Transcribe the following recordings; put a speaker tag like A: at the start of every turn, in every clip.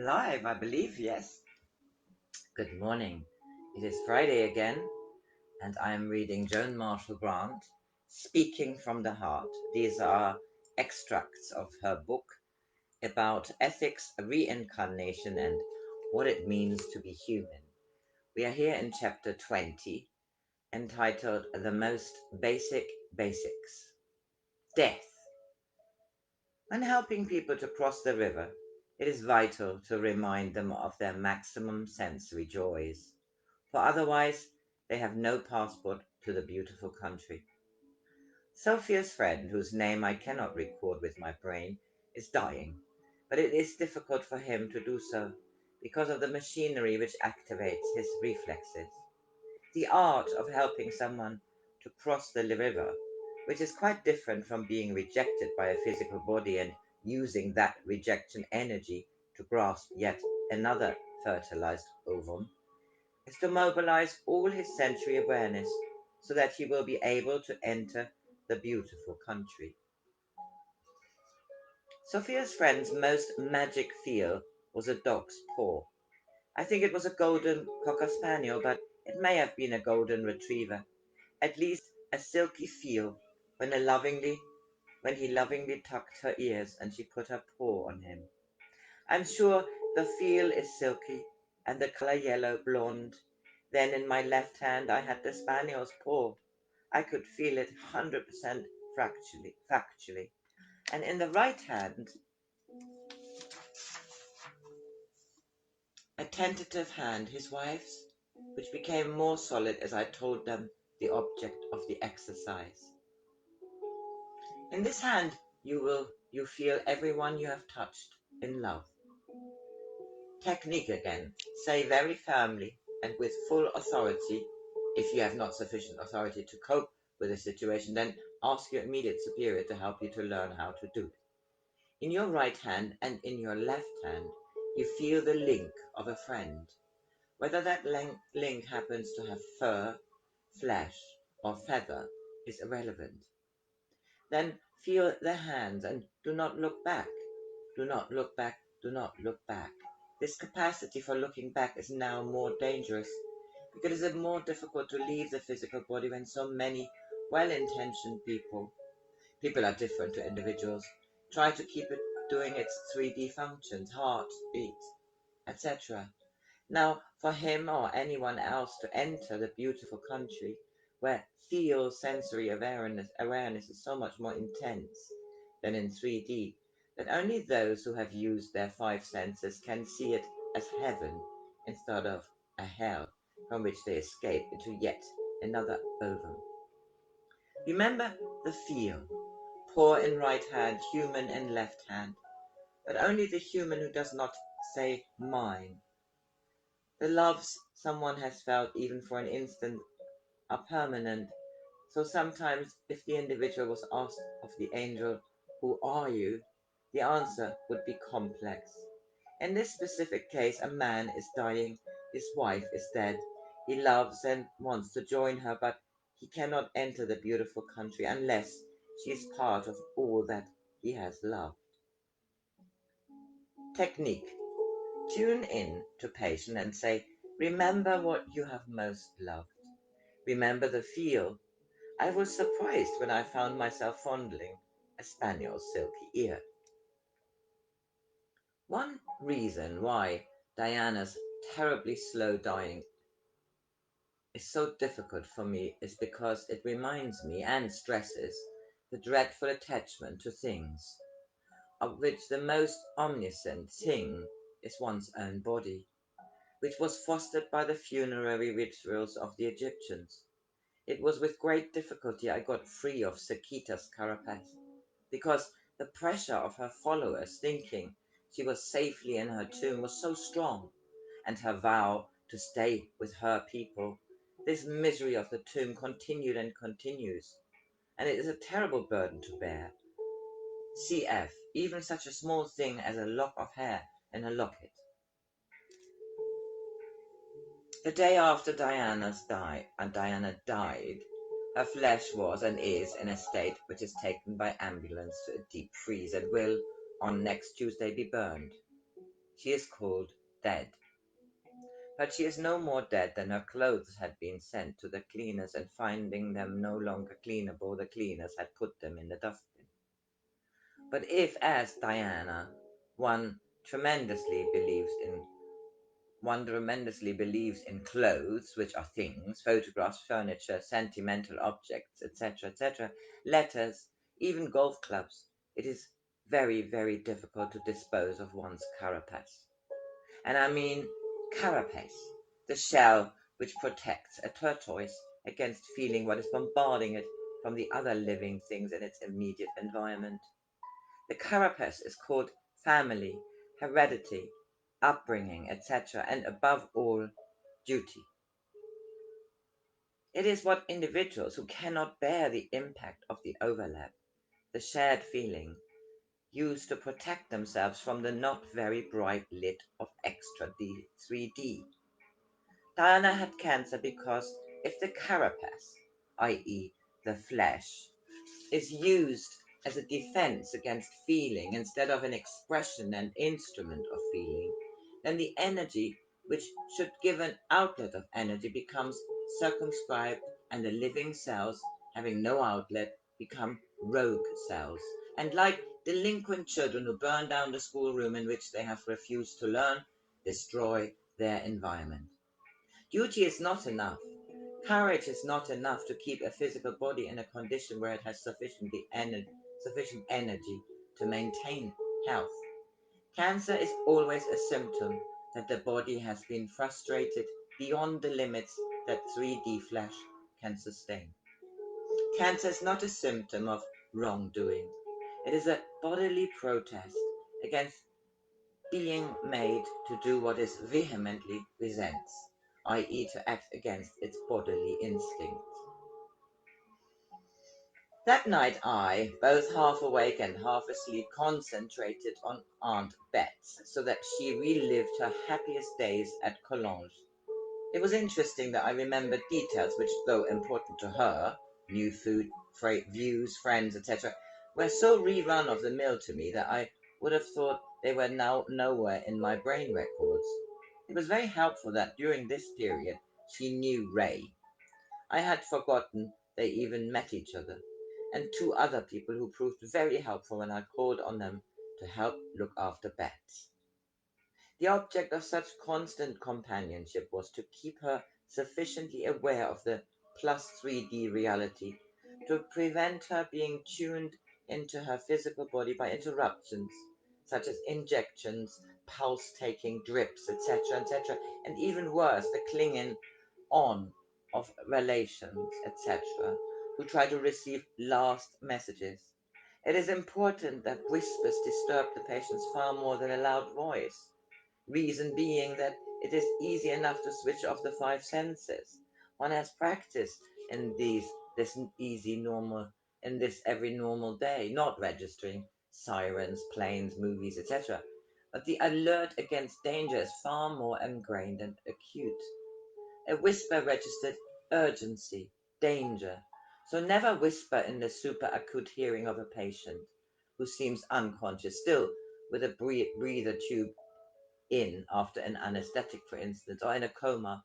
A: live, I believe, yes. Good morning. It is Friday again, and I am reading Joan Marshall Grant, Speaking from the Heart. These are extracts of her book about ethics, reincarnation, and what it means to be human. We are here in chapter 20, entitled The Most Basic Basics. Death. When helping people to cross the river, it is vital to remind them of their maximum sensory joys, for otherwise they have no passport to the beautiful country. Sophia's friend, whose name I cannot record with my brain, is dying, but it is difficult for him to do so because of the machinery which activates his reflexes. The art of helping someone to cross the river, which is quite different from being rejected by a physical body and using that rejection energy to grasp yet another fertilized ovum, is to mobilize all his sensory awareness so that he will be able to enter the beautiful country. Sophia's friend's most magic feel was a dog's paw. I think it was a golden cocker spaniel, but it may have been a golden retriever. At least a silky feel when he lovingly tucked her ears and she put her paw on him. I'm sure the feel is silky and the color yellow blonde. Then in my left hand I had the spaniel's paw. I could feel it 100% factually. And in the right hand, a tentative hand, his wife's, which became more solid as I told them the object of the exercise. In this hand you feel everyone you have touched in love. Technique again. Say very firmly and with full authority. If you have not sufficient authority to cope with a situation, then ask your immediate superior to help you to learn how to do it. In your right hand and in your left hand, you feel the link of a friend. Whether that link happens to have fur, flesh, or feather is irrelevant. Then feel their hands and do not look back. Do not look back. Do not look back. This capacity for looking back is now more dangerous because it is more difficult to leave the physical body when so many well-intentioned people are different to individuals, try to keep it doing its 3D functions, heart, beat, etc. Now, for him or anyone else to enter the beautiful country where feel sensory awareness is so much more intense than in 3D, that only those who have used their five senses can see it as heaven instead of a hell from which they escape into yet another ovum. Remember the feel. Paw in right hand, human in left hand, but only the human who does not say mine. The loves someone has felt even for an instant are permanent, so sometimes if the individual was asked of the angel, "Who are you?" the answer would be complex. In this specific case, a man is dying, his wife is dead. He loves and wants to join her, but he cannot enter the beautiful country unless she is part of all that he has loved. Technique. Tune in to patient and say, remember what you have most loved. Remember the feel. I was surprised when I found myself fondling a spaniel's silky ear. One reason why Diana's terribly slow dying is so difficult for me is because it reminds me and stresses the dreadful attachment to things, of which the most omniscient thing is one's own body, which was fostered by the funerary rituals of the Egyptians. It was with great difficulty I got free of Sakita's carapace, because the pressure of her followers thinking she was safely in her tomb was so strong, and her vow to stay with her people. This misery of the tomb continued and continues, and it is a terrible burden to bear. Cf. Even such a small thing as a lock of hair in a locket. The day after Diana died, her flesh was and is in a state which is taken by ambulance to a deep freeze and will, on next Tuesday, be burned. She is called dead. But she is no more dead than her clothes had been sent to the cleaners, and finding them no longer cleanable, the cleaners had put them in the dustbin. But if, as Diana, one tremendously believes in one tremendously believes in clothes, which are things, photographs, furniture, sentimental objects, etc., etc., letters, even golf clubs, it is very, very difficult to dispose of one's carapace. And I mean carapace, the shell which protects a tortoise against feeling what is bombarding it from the other living things in its immediate environment. The carapace is called family, heredity, upbringing, etc., and above all, duty. It is what individuals who cannot bear the impact of the overlap, the shared feeling, use to protect themselves from the not very bright lit of extra 3D. Diana had cancer because if the carapace, i.e., the flesh, is used as a defense against feeling instead of an expression and instrument of feeling, then the energy which should give an outlet of energy becomes circumscribed, and the living cells, having no outlet, become rogue cells. And like delinquent children who burn down the schoolroom in which they have refused to learn, destroy their environment. Duty is not enough. Courage is not enough to keep a physical body in a condition where it has sufficient energy to maintain health. Cancer is always a symptom that the body has been frustrated beyond the limits that 3D flesh can sustain. Cancer is not a symptom of wrongdoing. It is a bodily protest against being made to do what it vehemently resents, i.e., to act against its bodily instincts. That night I, both half awake and half asleep, concentrated on Aunt Betts so that she relived her happiest days at Collonges. It was interesting that I remembered details which, though important to her, new food, views, friends, etc., were so rerun of the mill to me that I would have thought they were now nowhere in my brain records. It was very helpful that during this period she knew Ray. I had forgotten they even met each other, and two other people who proved very helpful when I called on them to help look after Bets. The object of such constant companionship was to keep her sufficiently aware of the plus 3D reality to prevent her being tuned into her physical body by interruptions, such as injections, pulse taking, drips, etc., etc., and even worse, the clinging on of relations, etc., who try to receive last messages. It is important that whispers disturb the patients far more than a loud voice. Reason being that it is easy enough to switch off the five senses. One has practiced in this easy normal in this every normal day, not registering sirens, planes, movies, etc. But the alert against danger is far more ingrained and acute. A whisper registered urgency, danger. So never whisper in the super acute hearing of a patient who seems unconscious, still with a breather tube in after an anesthetic, for instance, or in a coma.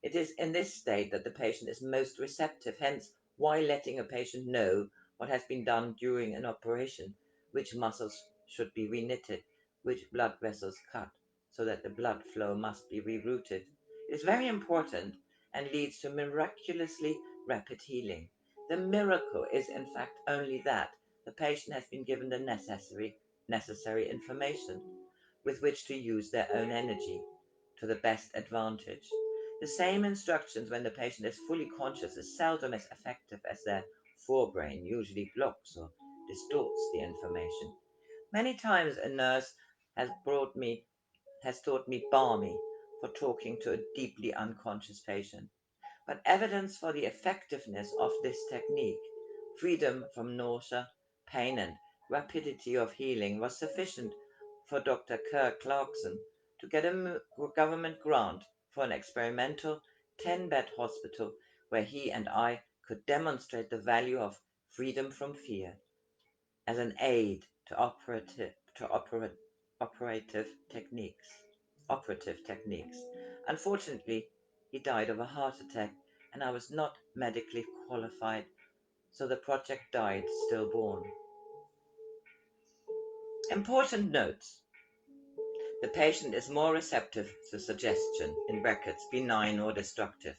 A: It is in this state that the patient is most receptive, hence why letting a patient know what has been done during an operation, which muscles should be reknitted, which blood vessels cut, so that the blood flow must be rerouted. It is very important and leads to miraculously rapid healing. The miracle is in fact only that the patient has been given the necessary information with which to use their own energy to the best advantage. The same instructions when the patient is fully conscious is seldom as effective as their forebrain usually blocks or distorts the information. Many times a nurse has brought me has taught me balmy for talking to a deeply unconscious patient. But evidence for the effectiveness of this technique, freedom from nausea, pain, and rapidity of healing, was sufficient for Dr. Kerr Clarkson to get a government grant for an experimental 10-bed hospital where he and I could demonstrate the value of freedom from fear as an aid to operative techniques. Unfortunately, he died of a heart attack, and I was not medically qualified, so the project died stillborn. Important notes. The patient is more receptive to suggestion, in brackets, benign or destructive,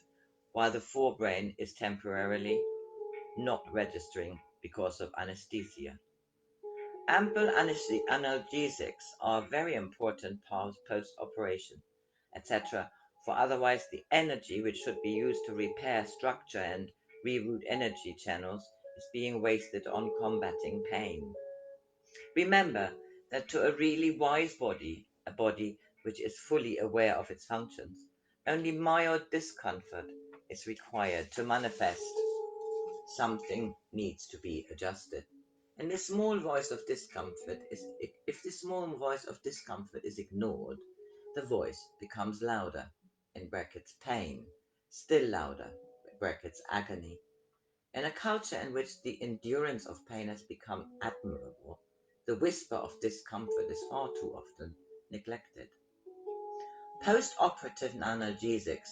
A: while the forebrain is temporarily not registering because of anesthesia. Ample analgesics are very important post-operation, etc., for otherwise the energy which should be used to repair structure and reroute energy channels is being wasted on combating pain. Remember that to a really wise body, a body which is fully aware of its functions, only mild discomfort is required to manifest something needs to be adjusted. And this small voice of discomfort is, if this small voice of discomfort is ignored, the voice becomes louder, in brackets pain, still louder, brackets agony. In a culture in which the endurance of pain has become admirable, the whisper of discomfort is far too often neglected. Post-operative analgesics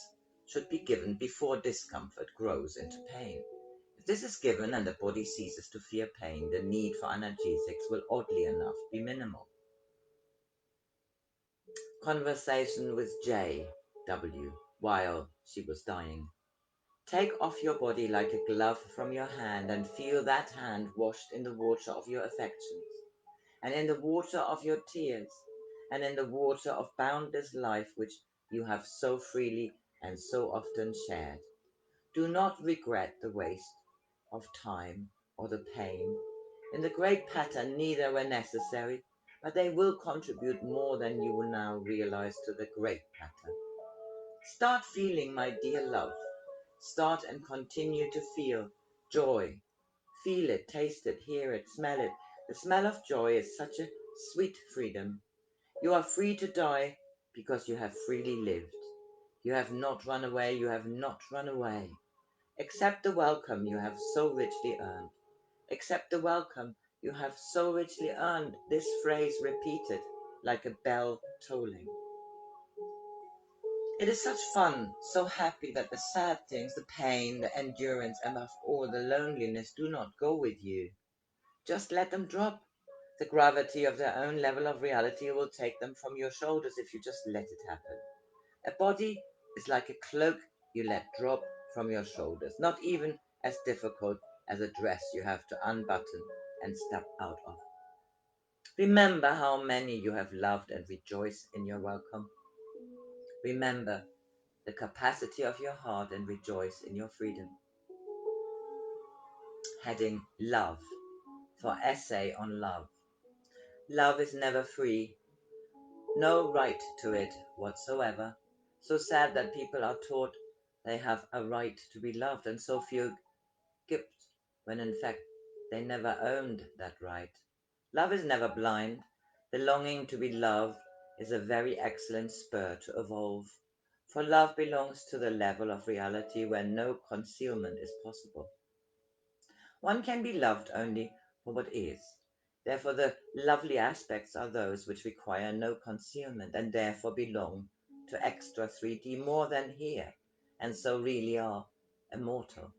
A: should be given before discomfort grows into pain. If this is given and the body ceases to fear pain, the need for analgesics will oddly enough be minimal. Conversation with J.W. while she was dying. Take off your body like a glove from your hand and feel that hand washed in the water of your affections, and in the water of your tears, and in the water of boundless life which you have so freely and so often shared. Do not regret the waste of time or the pain. In the great pattern, neither were necessary, but they will contribute more than you will now realize to the great pattern. Start feeling, my dear love. Start and continue to feel joy. Feel it, taste it, hear it, smell it. The smell of joy is such a sweet freedom. You are free to die because you have freely lived. You have not run away, you have not run away. Accept the welcome you have so richly earned. Accept the welcome you have so richly earned. This phrase repeated like a bell tolling. It is such fun, so happy that the sad things, the pain, the endurance, and above all the loneliness do not go with you. Just let them drop. The gravity of their own level of reality will take them from your shoulders if you just let it happen. A body is like a cloak you let drop from your shoulders, not even as difficult as a dress you have to unbutton and step out of. Remember how many you have loved and rejoice in your welcome. Remember the capacity of your heart and rejoice in your freedom. Heading Love, for essay on love. Love is never free, no right to it whatsoever. So sad that people are taught they have a right to be loved and so feel guilt when in fact they never owned that right. Love is never blind. The longing to be loved is a very excellent spur to evolve. For love belongs to the level of reality where no concealment is possible. One can be loved only for what is. Therefore, the lovely aspects are those which require no concealment and therefore belong to extra 3D more than here, and so really are immortal.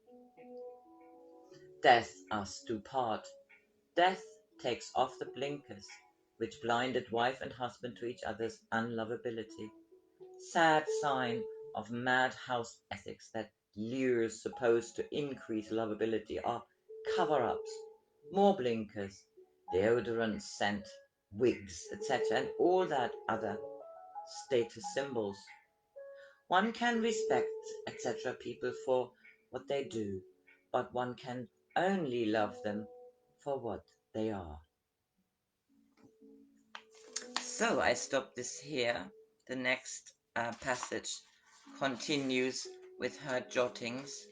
A: Death us do part. Death takes off the blinkers which blinded wife and husband to each other's unlovability. Sad sign of madhouse ethics that lures supposed to increase lovability are cover-ups, more blinkers, deodorant scent, wigs, etc., and all that other status symbols. One can respect, etc., people for what they do, but one can only love them for what they are. So I stop this here. The next passage continues with her jottings.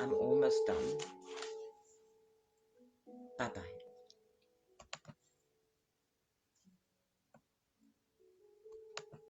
A: I'm almost done. Bye-bye.